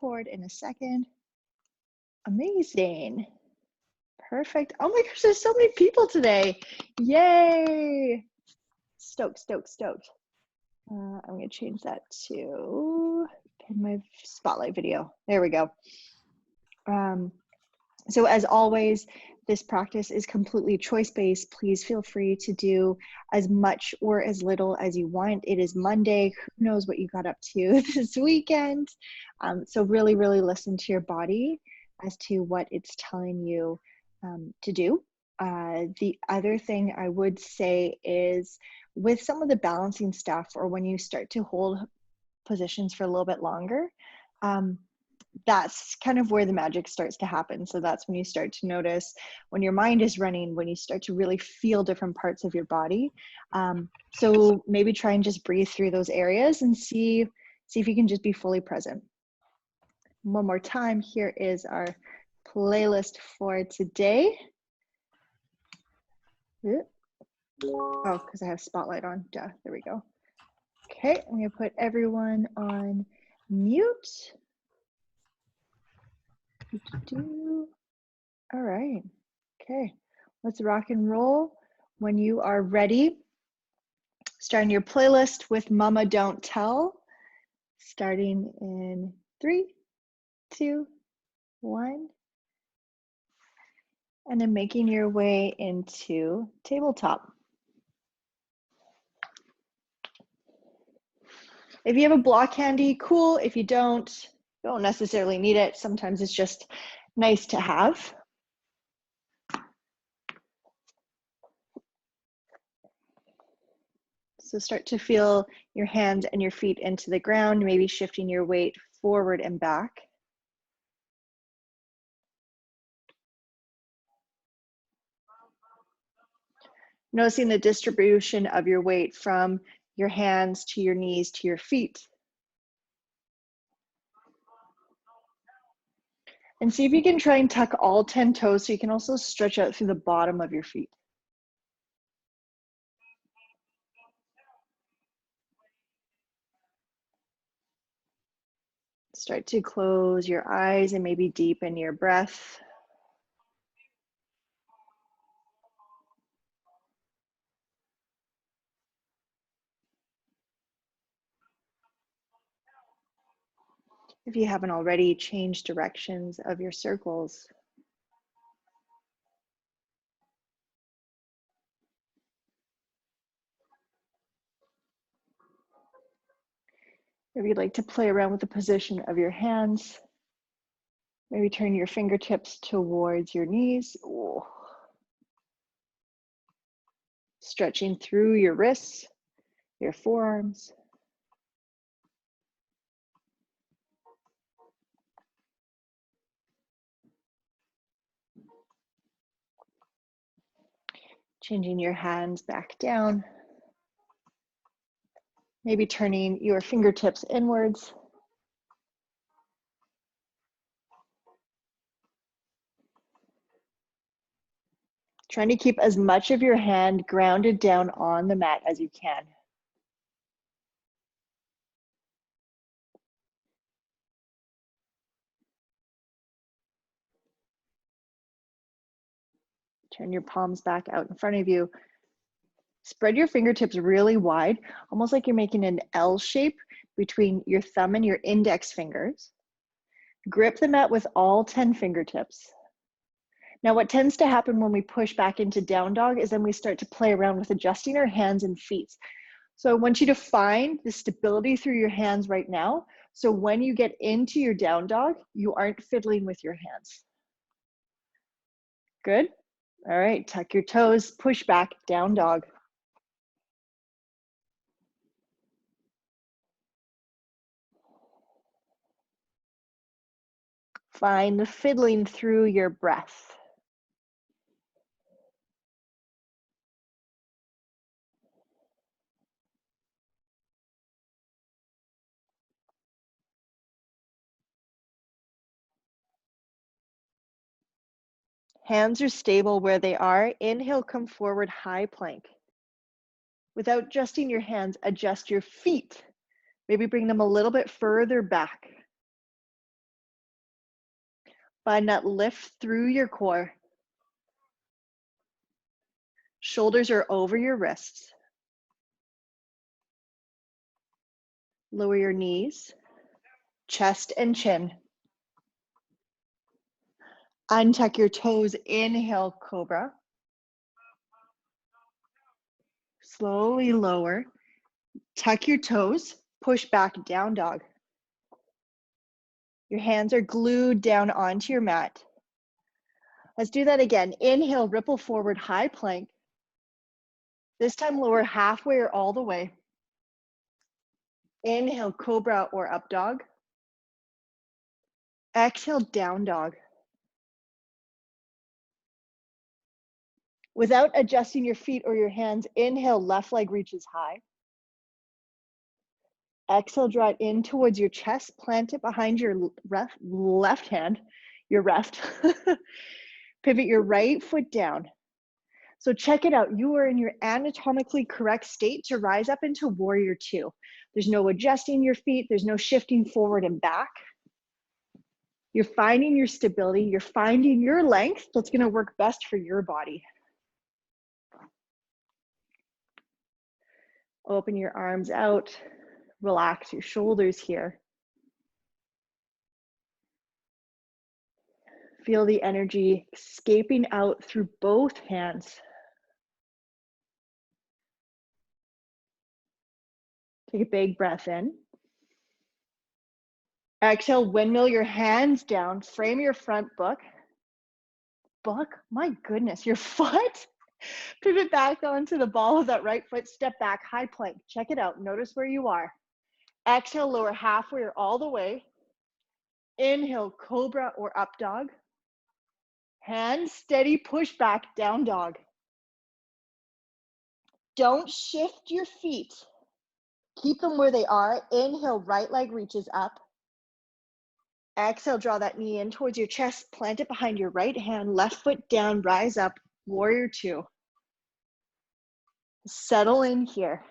record in a second. Amazing. Perfect. Oh my gosh, there's so many people today. Yay. Stoked, stoked, stoked. I'm going to change that to pin my spotlight video. There we go. So as always, this practice is completely choice-based. Please feel free to do as much or as little as you want. It is Monday. Who knows what you got up to this weekend? So really, really listen to your body as to what it's telling you to do. The other thing I would say is with some of the balancing stuff, or when you start to hold positions for a little bit longer, that's kind of where the magic starts to happen. So that's when you start to notice when your mind is running, when you start to really feel different parts of your body. So maybe try and just breathe through those areas and see if you can just be fully present. One more time, here is our playlist for today. Oh, because I have spotlight on, duh, there we go. Okay, I'm gonna put everyone on mute. All right, okay, let's rock and roll. When you are ready, starting your playlist with Mama Don't Tell, starting in 3, 2, 1, and then making your way into tabletop. If you have a block handy, cool. If you don't necessarily need it. Sometimes it's just nice to have. So start to feel your hands and your feet into the ground, maybe shifting your weight forward and back. Noticing the distribution of your weight from your hands to your knees to your feet. And see if you can try and tuck all 10 toes so you can also stretch out through the bottom of your feet. Start to close your eyes and maybe deepen your breath. If you haven't already, change directions of your circles. If you'd like to play around with the position of your hands, maybe turn your fingertips towards your knees. Ooh. Stretching through your wrists, your forearms. Changing your hands back down. Maybe turning your fingertips inwards. Trying to keep as much of your hand grounded down on the mat as you can. Turn your palms back out in front of you. Spread your fingertips really wide, almost like you're making an L shape between your thumb and your index fingers. Grip the mat with all 10 fingertips. Now, what tends to happen when we push back into down dog is then we start to play around with adjusting our hands and feet. So I want you to find the stability through your hands right now. So when you get into your down dog, you aren't fiddling with your hands. Good? All right, tuck your toes, push back, down dog. Find the fiddling through your breath. Hands are stable where they are. Inhale, come forward, high plank. Without adjusting your hands, adjust your feet. Maybe bring them a little bit further back. Find that lift through your core. Shoulders are over your wrists. Lower your knees, chest and chin. Untuck your toes, inhale, cobra. Slowly lower, tuck your toes, push back, down dog. Your hands are glued down onto your mat. Let's do that again. Inhale, ripple forward, high plank. This time lower halfway or all the way. Inhale, cobra or up dog. Exhale, down dog. Without adjusting your feet or your hands, inhale, left leg reaches high. Exhale, draw it in towards your chest, plant it behind your left hand, your left. Pivot your right foot down. So check it out. You are in your anatomically correct state to rise up into warrior two. There's no adjusting your feet. There's no shifting forward and back. You're finding your stability. You're finding your length that's going to work best for your body. Open your arms out. Relax your shoulders here. Feel the energy escaping out through both hands. Take a big breath in. Exhale, windmill your hands down. Frame your front book. My goodness, your foot. Pivot back onto the ball of that right foot. Step back, high plank. Check it out. Notice where you are. Exhale, lower halfway or all the way. Inhale, cobra or up dog. Hands steady, push back, down dog. Don't shift your feet. Keep them where they are. Inhale, right leg reaches up. Exhale, draw that knee in towards your chest. Plant it behind your right hand. Left foot down, rise up, warrior two. Settle in here.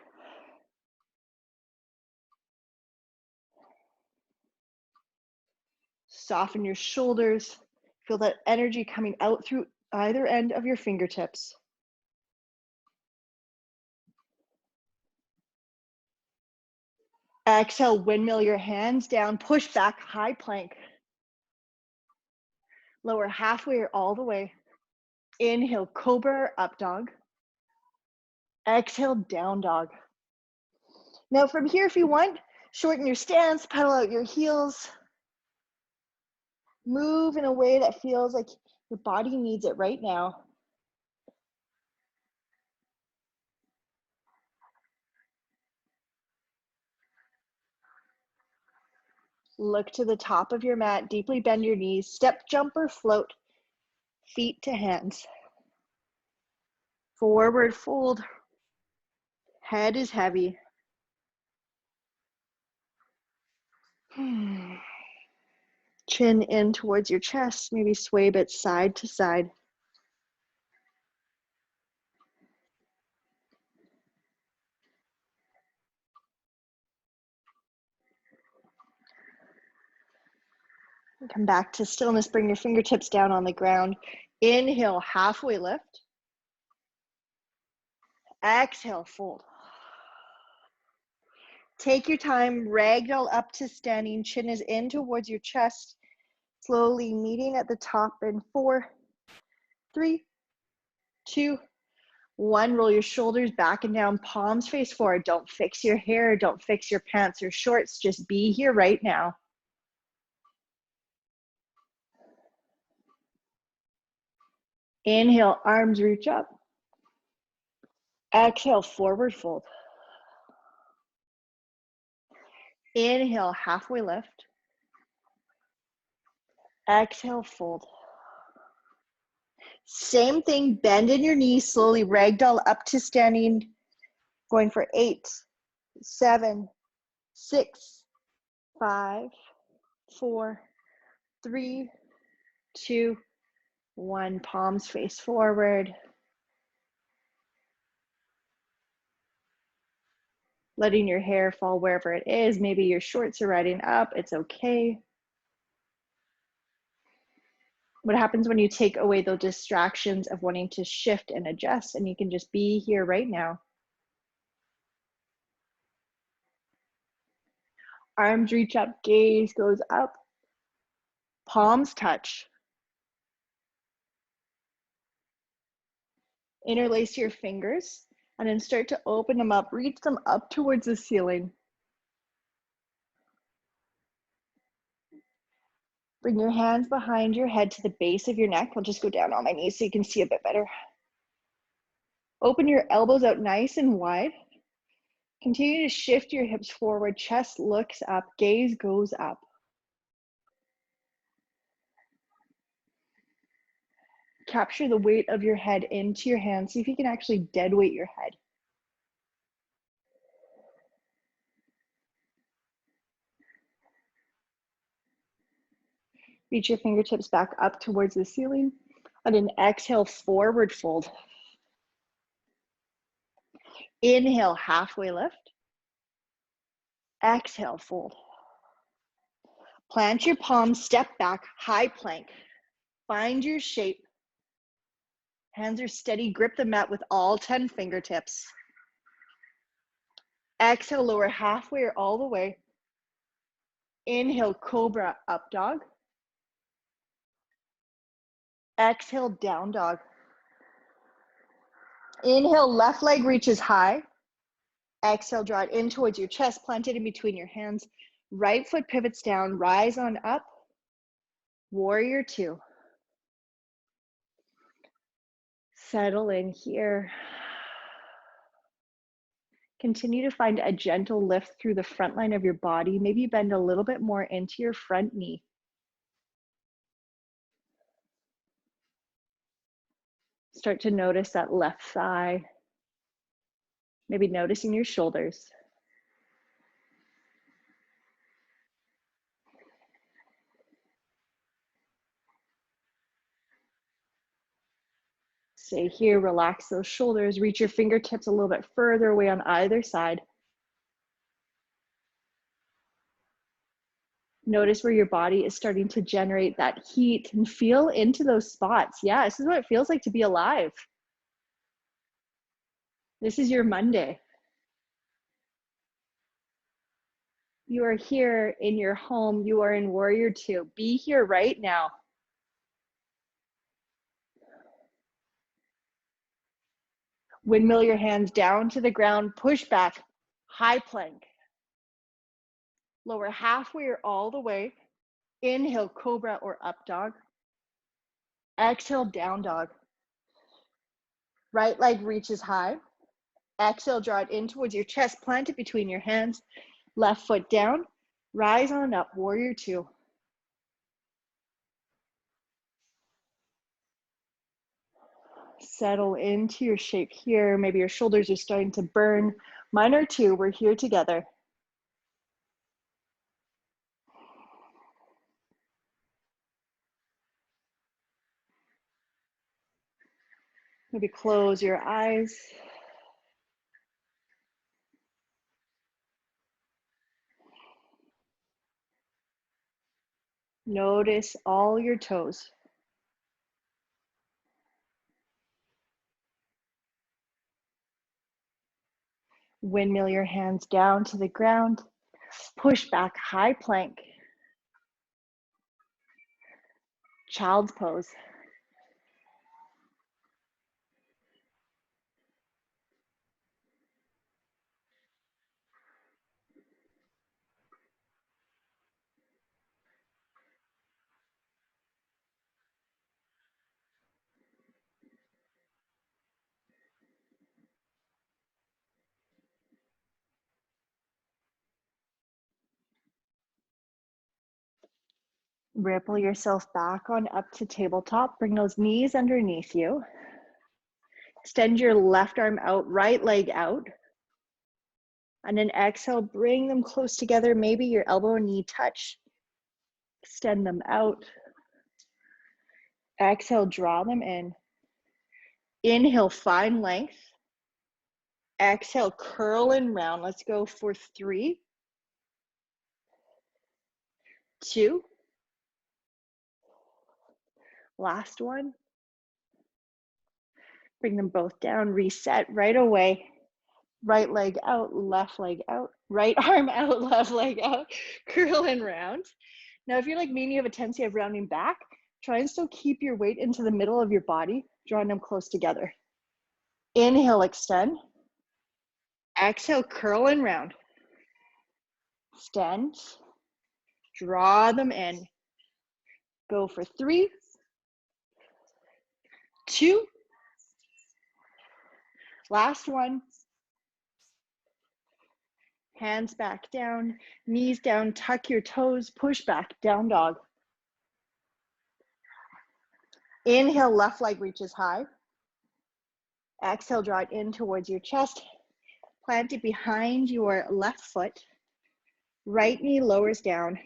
Soften your shoulders. Feel that energy coming out through either end of your fingertips. Exhale, windmill your hands down, push back, high plank. Lower halfway or all the way. Inhale, cobra or up dog. Exhale, down dog. Now from here, if you want, shorten your stance, pedal out your heels. Move in a way that feels like your body needs it right now. Look to the top of your mat, deeply bend your knees, step, jump, or float, feet to hands. Forward fold, head is heavy. Chin in towards your chest, maybe sway a bit side to side. Come back to stillness, bring your fingertips down on the ground. Inhale, halfway lift. Exhale, fold. Take your time, ragdoll up to standing, chin is in towards your chest, slowly meeting at the top in 4, 3, 2, 1. Roll your shoulders back and down, palms face forward. Don't fix your hair, don't fix your pants or shorts, just be here right now. Inhale, arms reach up. Exhale, forward fold. Inhale, halfway lift. Exhale, fold. Same thing, bend in your knees, slowly ragdoll up to standing, going for 8, 7, 6, 5, 4, 3, 2, 1. Palms face forward. Letting your hair fall wherever it is. Maybe your shorts are riding up, it's okay. What happens when you take away those distractions of wanting to shift and adjust, and you can just be here right now? Arms reach up, gaze goes up, palms touch. Interlace your fingers and then start to open them up, reach them up towards the ceiling. Bring your hands behind your head to the base of your neck. I'll just go down on my knees so you can see a bit better. Open your elbows out nice and wide. Continue to shift your hips forward, chest looks up, gaze goes up. Capture the weight of your head into your hands. See if you can actually dead weight your head. Reach your fingertips back up towards the ceiling. On an exhale, forward fold. Inhale, halfway lift. Exhale, fold. Plant your palms, step back, high plank. Find your shape. Hands are steady, grip the mat with all 10 fingertips. Exhale, lower halfway or all the way. Inhale, cobra, up dog. Exhale, down dog. Inhale, left leg reaches high. Exhale, draw it in towards your chest, plant it in between your hands. Right foot pivots down, rise on up. Warrior two. Settle in here. Continue to find a gentle lift through the front line of your body. Maybe bend a little bit more into your front knee. Start to notice that left thigh. Maybe noticing your shoulders. Stay here, relax those shoulders, reach your fingertips a little bit further away on either side. Notice where your body is starting to generate that heat and feel into those spots. Yeah, this is what it feels like to be alive. This is your Monday. You are here in your home. You are in Warrior Two. Be here right now. Windmill your hands down to the ground, push back, high plank. Lower halfway or all the way. Inhale, cobra or up dog. Exhale, down dog. Right leg reaches high. Exhale, draw it in towards your chest, plant it between your hands. Left foot down, rise on up, warrior two. Settle into your shape here. Maybe your shoulders are starting to burn. Mine are too. We're here together. Maybe close your eyes. Notice all your toes. Windmill your hands down to the ground. Push back, high plank. Child's pose. Ripple yourself back on up to tabletop. Bring those knees underneath you. Extend your left arm out, right leg out. And then exhale, bring them close together. Maybe your elbow and knee touch. Extend them out. Exhale, draw them in. Inhale, find length. Exhale, curl and round. Let's go for 3, 2, Last one. Bring them both down, reset right away. Right leg out, left leg out, right arm out, left leg out, curl and round. Now, if you're like me and you have a tendency of rounding back, try and still keep your weight into the middle of your body, drawing them close together. Inhale, extend. Exhale, curl and round. Extend. Draw them in. Go for 3, 2. Last one. Hands back down, knees down, tuck your toes, push back, down dog. Inhale, left leg reaches high. Exhale, draw it in towards your chest. Plant it behind your left foot. Right knee lowers down.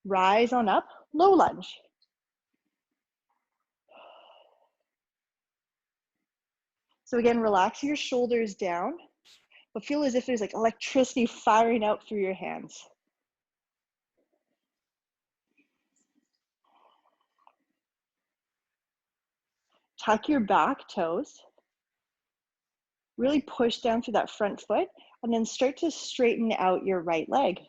Rise on up, low lunge. So again, relax your shoulders down, but feel as if there's like electricity firing out through your hands. Tuck your back toes. Really push down through that front foot, and then start to straighten out your right leg.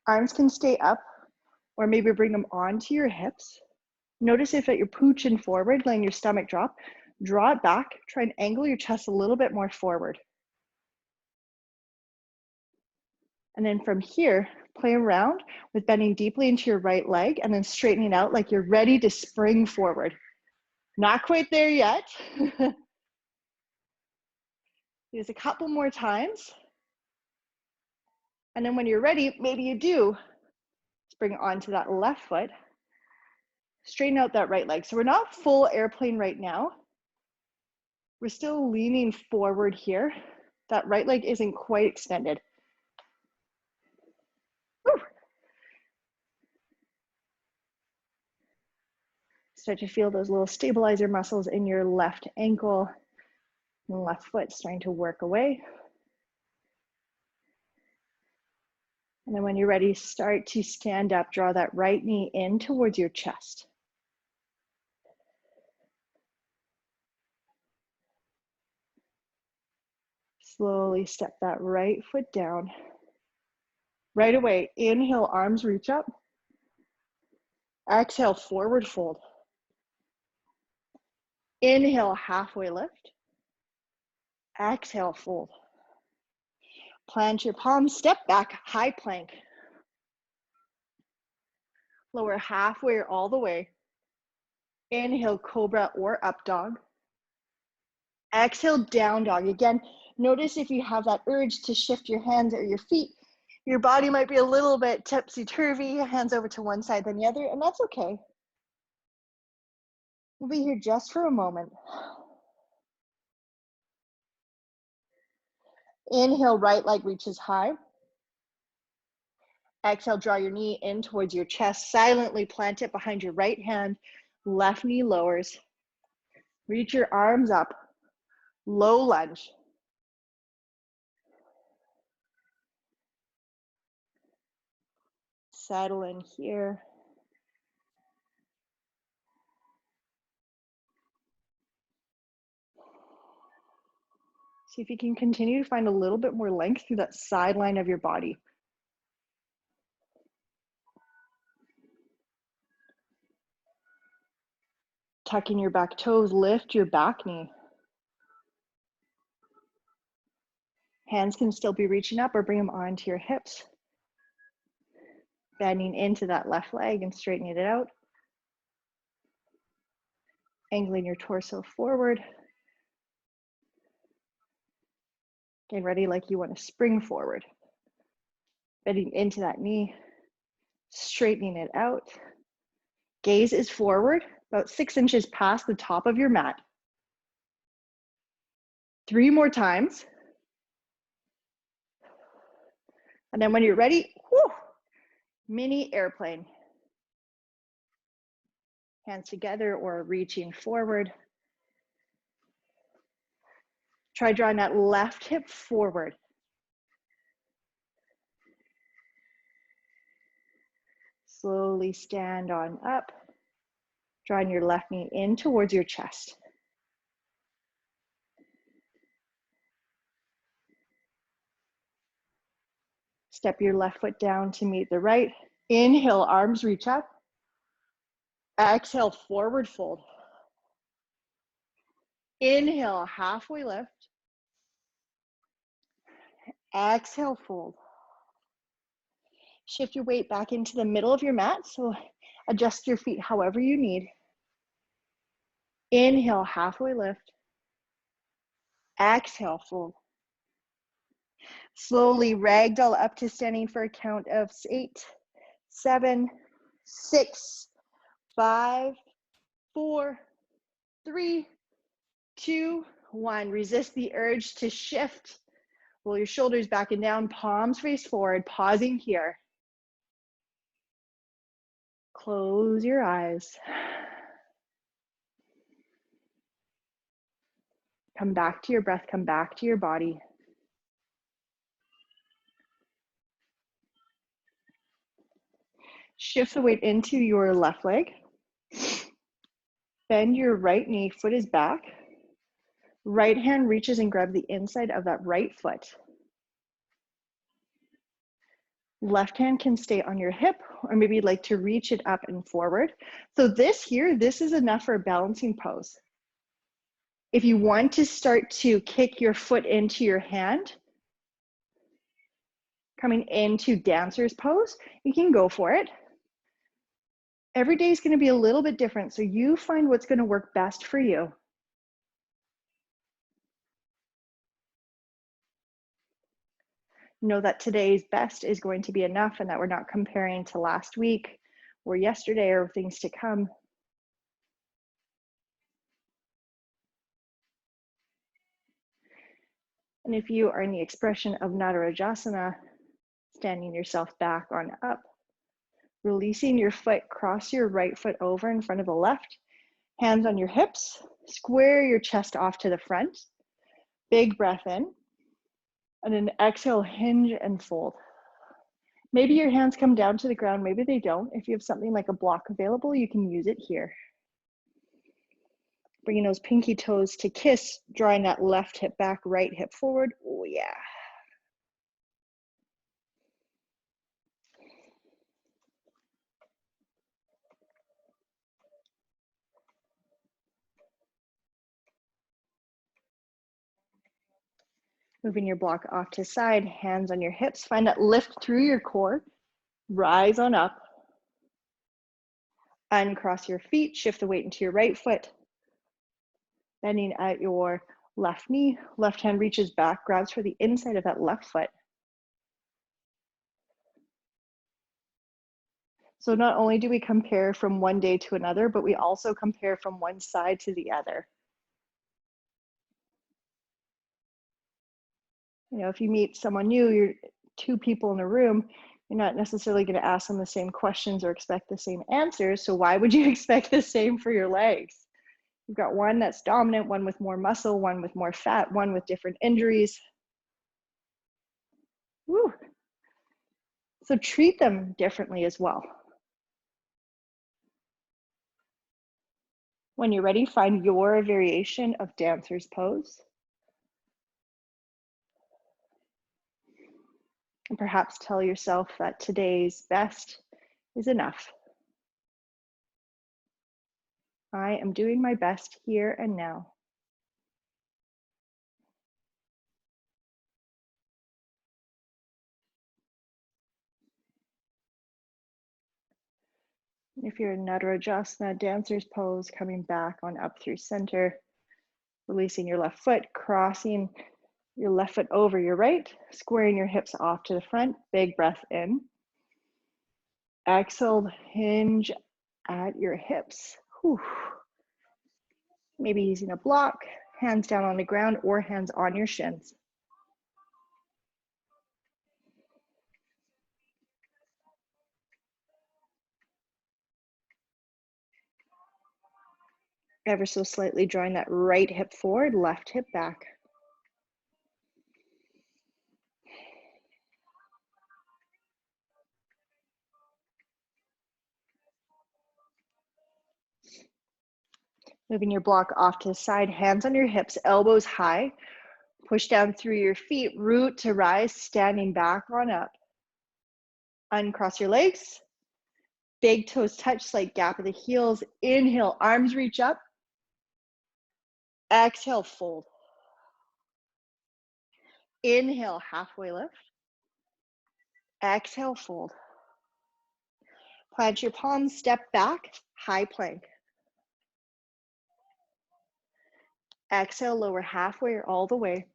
Arms can stay up, or maybe bring them onto your hips. Notice if you're pooching forward, letting your stomach drop, draw it back, try and angle your chest a little bit more forward. And then from here, play around with bending deeply into your right leg and then straightening out like you're ready to spring forward. Not quite there yet. Use a couple more times. And then when you're ready, maybe you do spring onto that left foot. Straighten out that right leg. So we're not full airplane right now. We're still leaning forward here. That right leg isn't quite extended. Woo. Start to feel those little stabilizer muscles in your left ankle and left foot starting to work away. And then when you're ready, start to stand up. Draw that right knee in towards your chest. Slowly step that right foot down. Right away, inhale, arms reach up. Exhale, forward fold. Inhale, halfway lift. Exhale, fold. Plant your palms, step back, high plank. Lower halfway or all the way. Inhale, cobra or up dog. Exhale, down dog. Again, notice if you have that urge to shift your hands or your feet, your body might be a little bit tipsy-turvy, hands over to one side then the other, and that's okay. We'll be here just for a moment. Inhale, right leg reaches high. Exhale, draw your knee in towards your chest. Silently plant it behind your right hand. Left knee lowers. Reach your arms up. Low lunge. Settle in here. See if you can continue to find a little bit more length through that sideline of your body. Tucking your back toes, lift your back knee. Hands can still be reaching up or bring them onto your hips. Bending into that left leg and straightening it out. Angling your torso forward. Getting ready like you want to spring forward. Bending into that knee, straightening it out. Gaze is forward, about 6 inches past the top of your mat. 3 more times. And then when you're ready, whew, mini airplane. Hands together or reaching forward. Try drawing that left hip forward. Slowly stand on up, drawing your left knee in towards your chest. Step your left foot down to meet the right. Inhale, arms reach up. Exhale, forward fold. Inhale, halfway lift. Exhale, fold. Shift your weight back into the middle of your mat, so adjust your feet however you need. Inhale, halfway lift. Exhale, fold. Slowly ragdoll up to standing for a count of 8, 7, 6, 5, 4, 3, 2, 1. Resist the urge to shift. Roll your shoulders back and down, palms face forward, pausing here. Close your eyes. Come back to your breath, come back to your body. Shift the weight into your left leg. Bend your right knee, foot is back. Right hand reaches and grabs the inside of that right foot. Left hand can stay on your hip, or maybe you'd like to reach it up and forward. So this is enough for a balancing pose. If you want to start to kick your foot into your hand, coming into dancer's pose, you can go for it. Every day is going to be a little bit different, so you find what's going to work best for you. Know that today's best is going to be enough, and that we're not comparing to last week or yesterday or things to come. And if you are in the expression of Natarajasana, standing yourself back on up, releasing your foot, cross your right foot over in front of the left, hands on your hips, square your chest off to the front, big breath in, and then exhale, hinge and fold. Maybe your hands come down to the ground, maybe they don't. If you have something like a block available, you can use it here. Bringing those pinky toes to kiss, drawing that left hip back, right hip forward. Oh yeah. Moving your block off to side, hands on your hips. Find that lift through your core. Rise on up. Uncross your feet, shift the weight into your right foot. Bending at your left knee, left hand reaches back, grabs for the inside of that left foot. So not only do we compare from one day to another, but we also compare from one side to the other. You know, if you meet someone new, you're two people in a room, you're not necessarily going to ask them the same questions or expect the same answers. So why would you expect the same for your legs? You've got one that's dominant, one with more muscle, one with more fat, one with different injuries. Woo. So treat them differently as well. When you're ready, find your variation of dancer's pose. And perhaps tell yourself that today's best is enough. I am doing my best here and now. If you're in Natarajasana, dancer's pose, coming back on up through center, releasing your left foot, crossing your left foot over your right, squaring your hips off to the front, big breath in. Exhale, hinge at your hips. Whew. Maybe using a block, hands down on the ground or hands on your shins. Ever so slightly drawing that right hip forward, left hip back. Moving your block off to the side, hands on your hips, elbows high. Push down through your feet, root to rise, standing back on up. Uncross your legs. Big toes touch, slight gap of the heels. Inhale, arms reach up. Exhale, fold. Inhale, halfway lift. Exhale, fold. Plant your palms, step back, high plank. Exhale, lower halfway or all the way.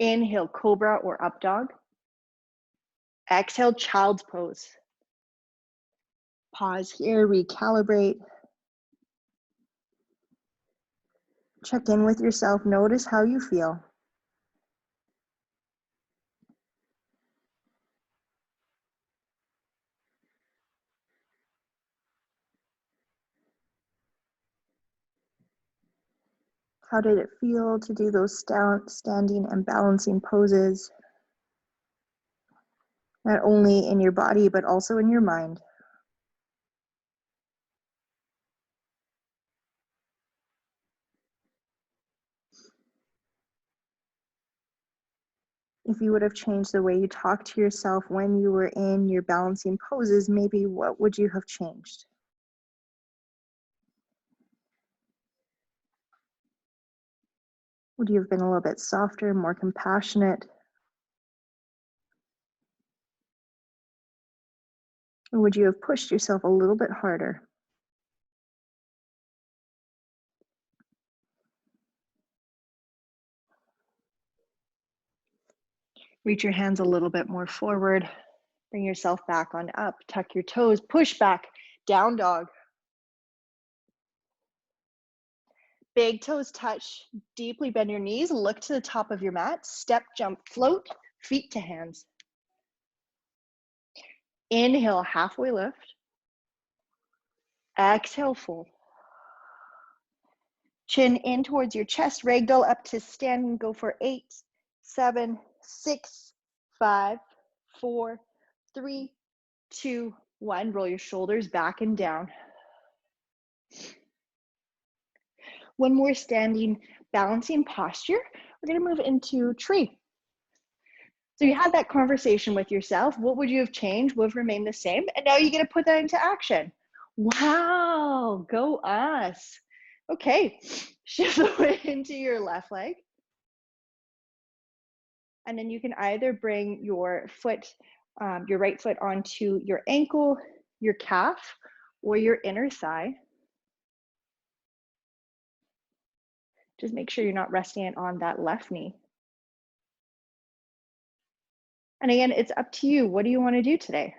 Inhale, cobra or up dog. Exhale, child's pose. Pause here, recalibrate. Check in with yourself, notice how you feel. How did it feel to do those standing and balancing poses? Not only in your body, but also in your mind. If you would have changed the way you talk to yourself when you were in your balancing poses, maybe what would you have changed? Would you have been a little bit softer, more compassionate? Or would you have pushed yourself a little bit harder? Reach your hands a little bit more forward. Bring yourself back on up. Tuck your toes, push back, down dog. Big toes touch, deeply bend your knees, look to the top of your mat, step, jump, float, feet to hands. Inhale, halfway lift. Exhale, fold. Chin in towards your chest, ragdoll up to stand, go for 8, 7, 6, 5, 4, 3, 2, 1. Roll your shoulders back and down. One more standing, balancing posture. We're gonna move into tree. So you had that conversation with yourself. What would you have changed? Would have remained the same? And now you're gonna put that into action. Wow, go us. Okay, shift the weight into your left leg. And then you can either bring your foot, your right foot onto your ankle, your calf, or your inner thigh. Just make sure you're not resting it on that left knee. And again, it's up to you. What do you want to do today?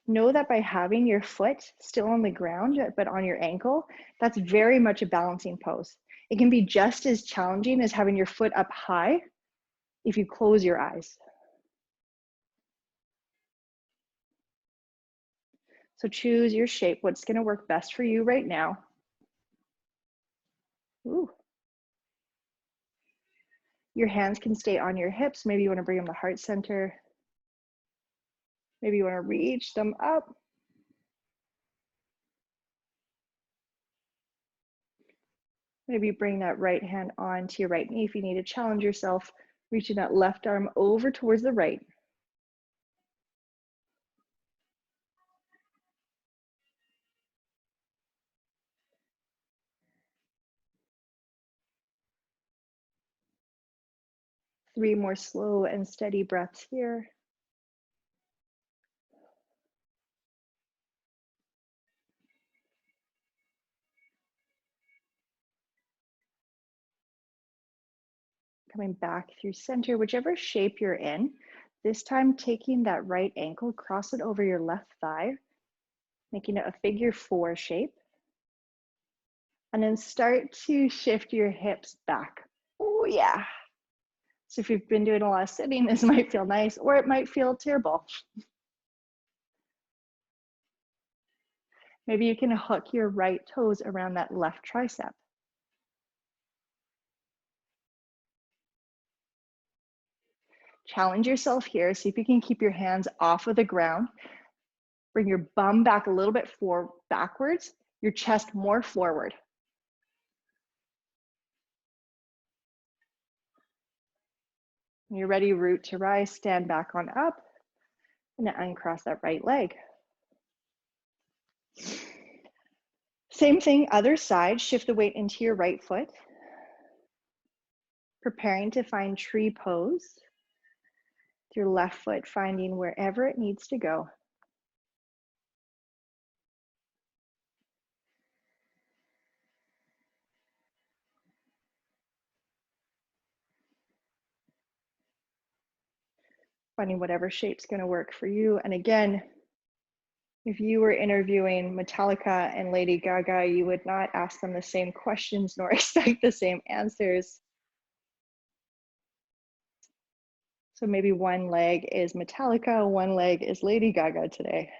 Know that by having your foot still on the ground, but on your ankle, that's very much a balancing pose. It can be just as challenging as having your foot up high if you close your eyes. So choose your shape, what's going to work best for you right now. Ooh. Your hands can stay on your hips. Maybe you want to bring them to heart center. Maybe you want to reach them up. Maybe bring that right hand onto your right knee if you need to challenge yourself, reaching that left arm over towards the right. Three more slow and steady breaths here. Coming back through center, whichever shape you're in. This time taking that right ankle, cross it over your left thigh, making it a figure 4 shape. And then start to shift your hips back. Oh yeah. So if you've been doing a lot of sitting, this might feel nice, or it might feel terrible. Maybe you can hook your right toes around that left tricep. Challenge yourself here. See if you can keep your hands off of the ground. Bring your bum back a little bit backwards. your chest more forward. When you're ready, root to rise, stand back on up, and uncross that right leg. Same thing, other side, shift the weight into your right foot. Preparing to find tree pose. Your left foot finding wherever it needs to go. Finding whatever shape's going to work for you. And again, if you were interviewing Metallica and Lady Gaga, you would not ask them the same questions nor expect the same answers. So maybe one leg is Metallica, one leg is Lady Gaga today.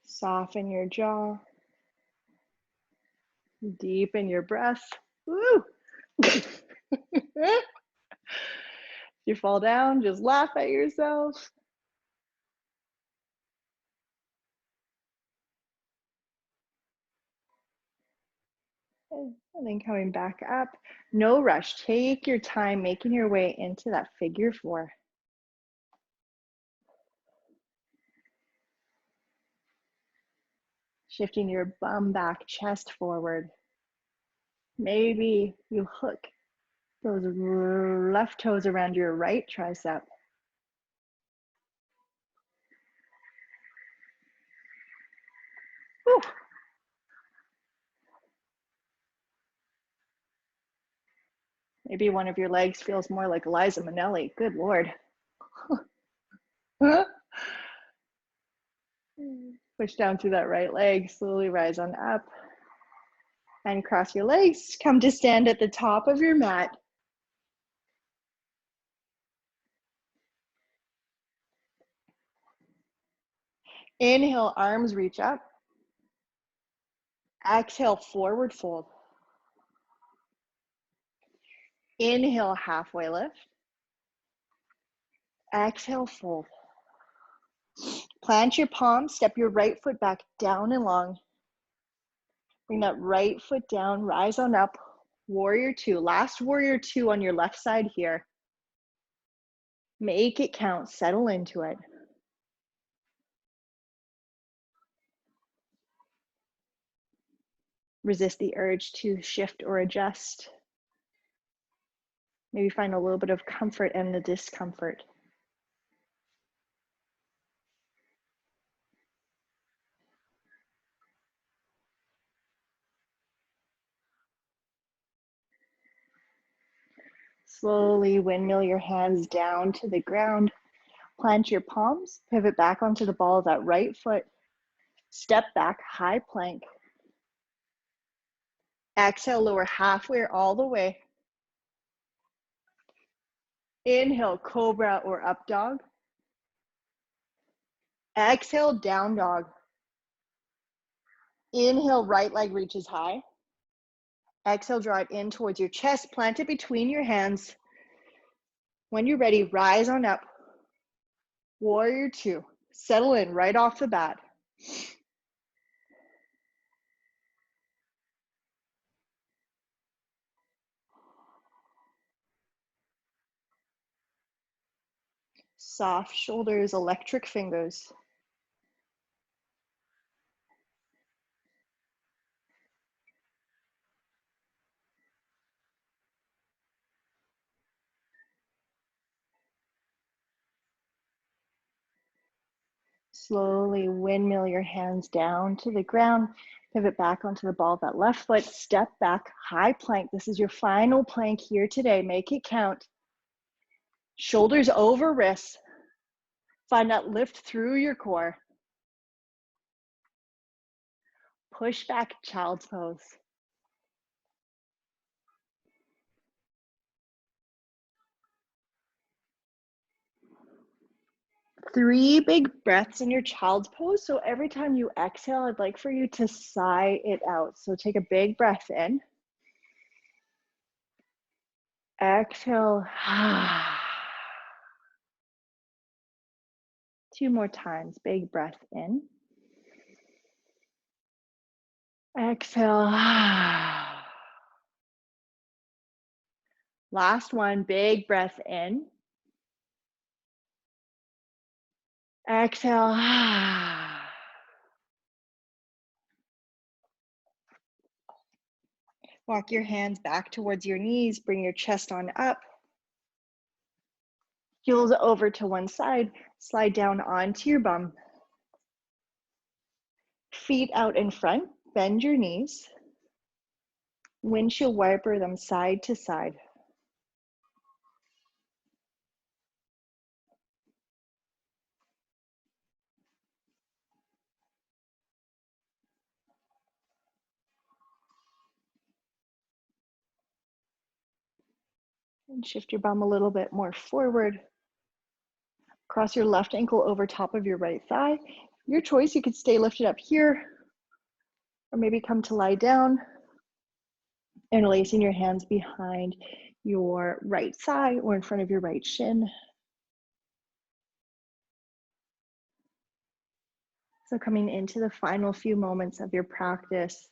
Soften your jaw. Deepen your breath. Woo! If you fall down, just laugh at yourself. And then coming back up, no rush. Take your time making your way into that figure four. Shifting your bum back, chest forward. Maybe you hook those left toes around your right tricep. Whew. Maybe one of your legs feels more like Liza Minnelli. Good Lord. Push down through that right leg, slowly rise on up. And cross your legs. Come to stand at the top of your mat. Inhale, arms reach up. Exhale, forward fold. Inhale, halfway lift. Exhale, fold. Plant your palms, step your right foot back down and long. Bring that right foot down, rise on up. Warrior two, last warrior two on your left side here. Make it count, settle into it. Resist the urge to shift or adjust. Maybe find a little bit of comfort in the discomfort. Slowly windmill your hands down to the ground. Plant your palms, pivot back onto the ball of that right foot. Step back, high plank. Exhale, lower halfway or all the way. Inhale, cobra or up dog. Exhale, down dog. Inhale, right leg reaches high. Exhale, draw it in towards your chest, plant it between your hands. When you're ready, rise on up. Warrior two, settle in right off the bat. Soft shoulders, electric fingers. Slowly windmill your hands down to the ground. Pivot back onto the ball of that left foot. Step back, high plank. This is your final plank here today. Make it count. Shoulders over wrists. Find that lift through your core. Push back, child's pose. Three big breaths in your child's pose. So every time you exhale, I'd like for you to sigh it out. So take a big breath in. Exhale. 2 more times. Big breath in. Exhale. Last one. Big breath in. Exhale. Walk your hands back towards your knees. Bring your chest on up. Heels over to one side. Slide down onto your bum. Feet out in front. Bend your knees. Windshield wiper them side to side. And shift your bum a little bit more forward. Cross your left ankle over top of your right thigh. Your choice, you could stay lifted up here, or maybe come to lie down, interlacing your hands behind your right thigh or in front of your right shin. So coming into the final few moments of your practice,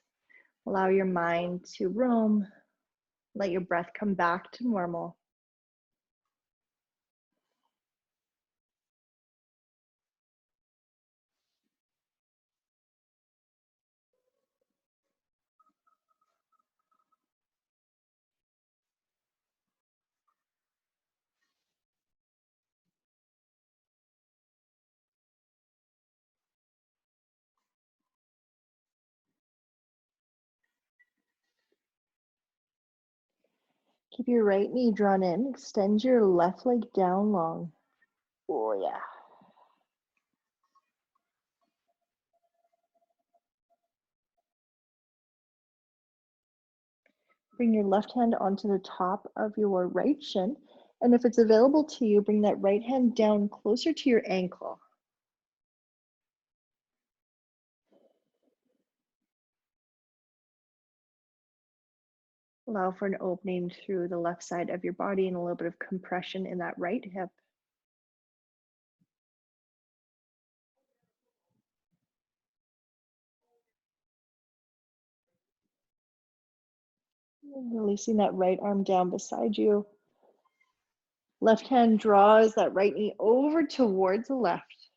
allow your mind to roam, let your breath come back to normal. Keep your right knee drawn in, extend your left leg down long. Oh yeah. Bring your left hand onto the top of your right shin. And if it's available to you, bring that right hand down closer to your ankle. Allow for an opening through the left side of your body and a little bit of compression in that right hip. And releasing that right arm down beside you. Left hand draws that right knee over towards the left.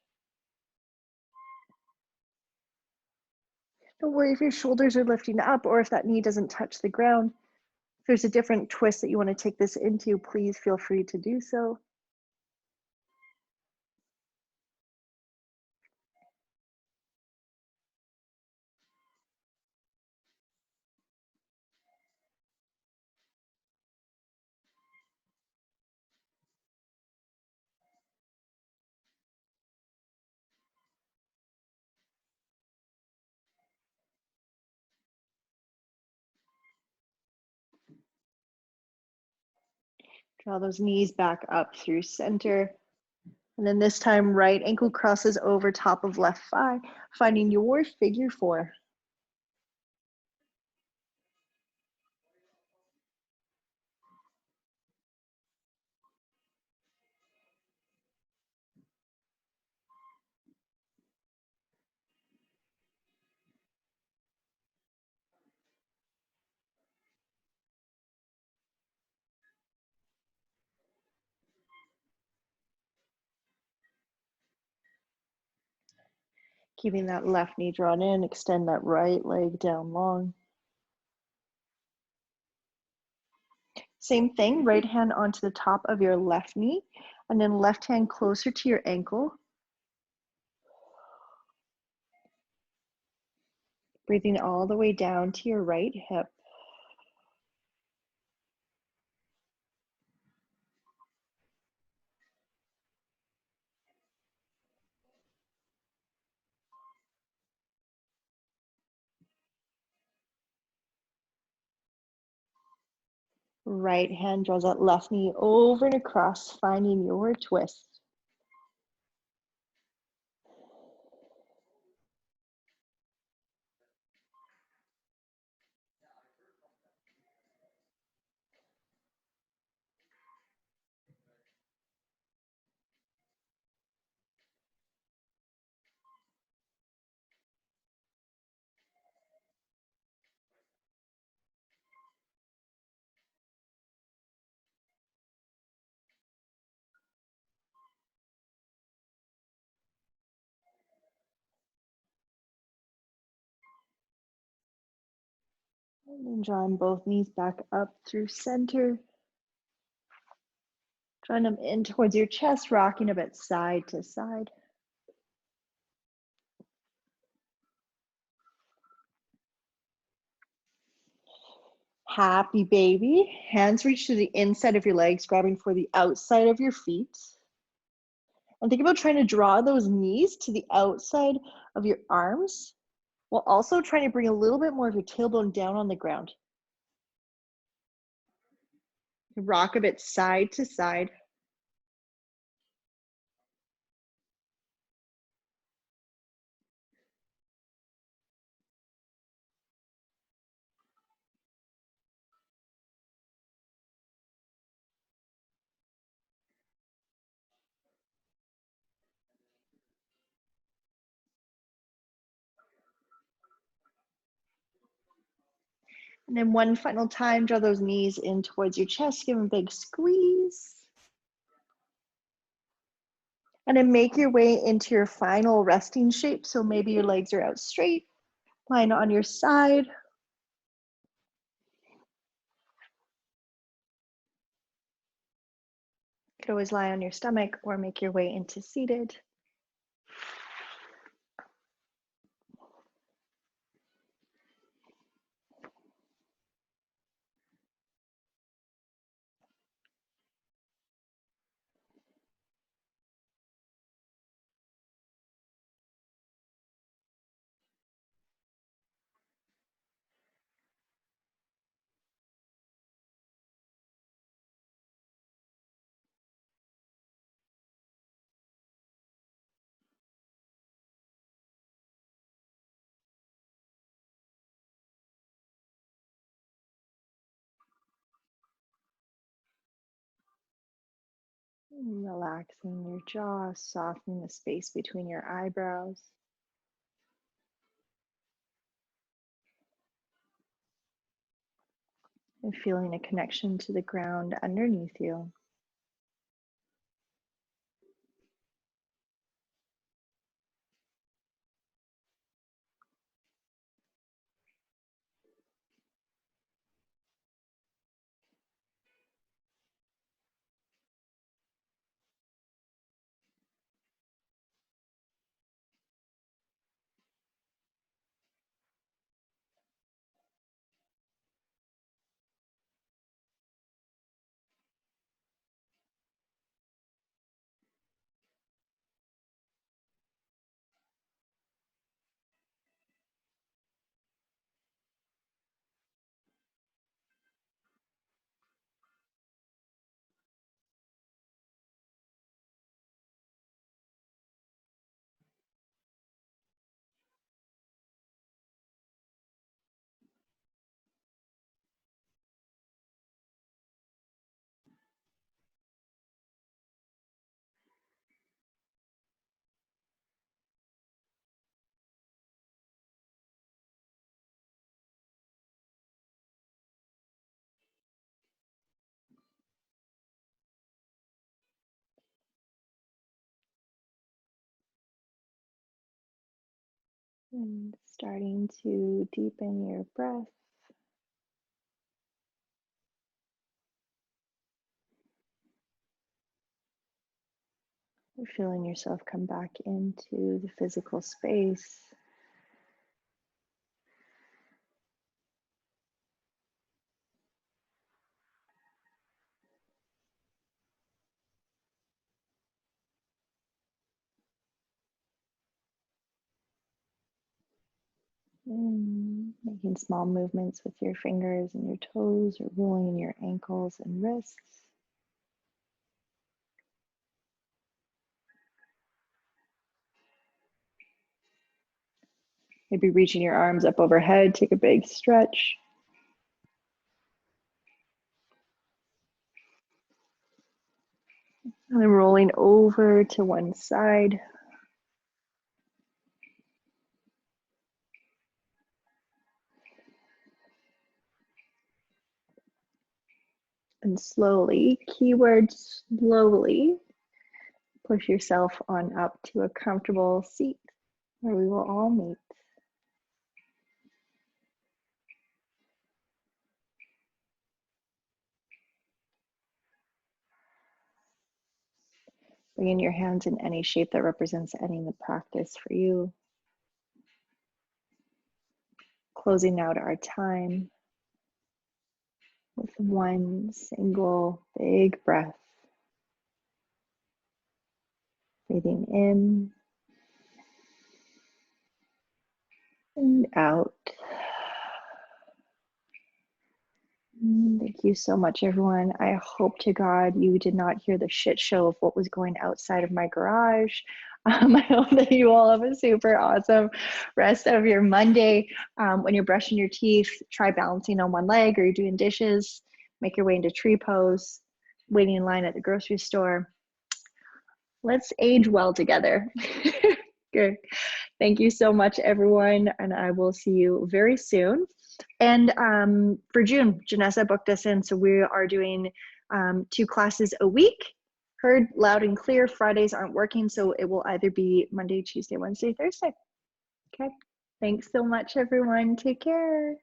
Don't worry if your shoulders are lifting up or if that knee doesn't touch the ground. If there's a different twist that you want to take this into, please feel free to do so. Draw those knees back up through center. And then this time, right ankle crosses over top of left thigh, finding your figure four. Keeping that left knee drawn in, extend that right leg down long. Same thing, right hand onto the top of your left knee, and then left hand closer to your ankle. Breathing all the way down to your right hip. Right hand draws that left knee over and across, finding your twist. And then drawing both knees back up through center. Drawing them in towards your chest, rocking a bit side to side. Happy baby. Hands reach to the inside of your legs, grabbing for the outside of your feet. And think about trying to draw those knees to the outside of your arms, while also trying to bring a little bit more of your tailbone down on the ground. Rock a bit side to side. And then one final time, draw those knees in towards your chest, give them a big squeeze. And then make your way into your final resting shape. So maybe your legs are out straight, lying on your side. You could always lie on your stomach or make your way into seated. Relaxing your jaw, softening the space between your eyebrows. And feeling a connection to the ground underneath you. And starting to deepen your breath. You're feeling yourself come back into the physical space. Making small movements with your fingers and your toes, or rolling in your ankles and wrists. Maybe reaching your arms up overhead, take a big stretch. And then rolling over to one side. And slowly, keyword slowly, push yourself on up to a comfortable seat where we will all meet. Bring in your hands in any shape that represents any in the practice for you. Closing out our time with one single big breath. Breathing in and out. Thank you so much, everyone. I hope to God you did not hear the shit show of what was going outside of my garage. I hope that you all have a super awesome rest of your Monday. When you're brushing your teeth, try balancing on one leg, or you're doing dishes, make your way into tree pose, waiting in line at the grocery store. Let's age well together. Good. Thank you so much, everyone, and I will see you very soon. And for June, Janessa booked us in, so we are doing 2 classes a week. Heard loud and clear. Fridays aren't working, so it will either be Monday, Tuesday, Wednesday, Thursday. Okay. Thanks so much, everyone. Take care.